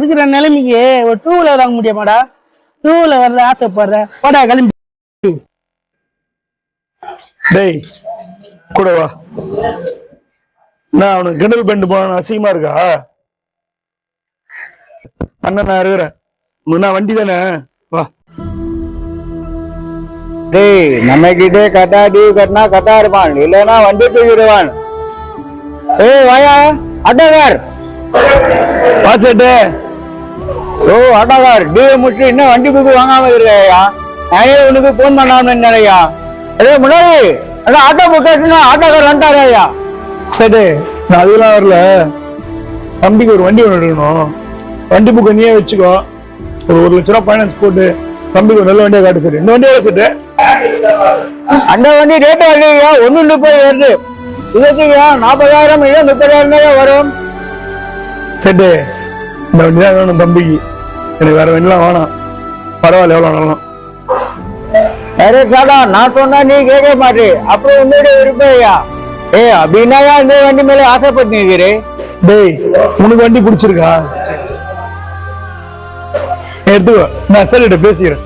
இருக்கிற நிலைமைக்கு ஒரு 2 வீலர் வாங்க முடியாமாடா? 2 வீலர் வரல ஆசைப்படுற போடா கிளம்பி. டேய் கூட வா. நான் அவனுக்கு கிண்டல் பண்ணிட்டு போன அசிங்கமா இருக்கா? அண்ணன் நான் இருக்கிறேன். நான் வண்டி தானே, வா. டேய் நம்ம கிட்டே கட்டா டியூ கட்டினா கட்டா இருப்பான், இல்லைன்னா வண்டி தூக்கிடுவான். ஏய் வாயா ஆட்டோகார். வாசேட்டு. ஓ ஆட்டோகார், டியூ முடிச்சு இன்னும் வண்டி புக்கு வாங்காம இருக்கையா? நானே உனக்கு போன் பண்ணாம நினையா? அதே முன்னாடி அதான் ஆட்டோ புக் கட்டினா ஆட்டோகார் வந்துட்டாரையா? சரி, நான் அதெல்லாம் வரல. தம்பிக்கு ஒரு வண்டி ஒன்று எடுக்கணும். வண்டி புக்கு நீயே வச்சுக்கோ. ஒரு 1 லட்ச ரூபா ஃபைனான்ஸ் போட்டு தம்பிக்கு ஒரு நல்ல வண்டியை காட்டு. சரி, இந்த வண்டியை வச்சுட்டு அந்த வண்டி ரேட்டு வரலையா? 1.30 வருது. இதுக்கு 40,000 இல்லை 30,000 வரும். சரி, இந்த வண்டி தான் வேணும் தம்பிக்கு. எனக்கு வேற வண்டிலாம் வேணாம். பரவாயில்ல, எவ்வளோ வேணாலும். கரெக்டாடா, நான் சொன்னா நீ கேட்க மாட்டே. அப்புறம் உன்னோட விருப்பையா? அப்படின்னா இந்த வண்டி மேல ஆசைப்பட்டு நிற்கிறேன். டேய் உனக்கு வண்டி பிடிச்சிருக்கா? எடுத்துக்கோ, நான் சரிட்ட பேசிக்கிறேன்.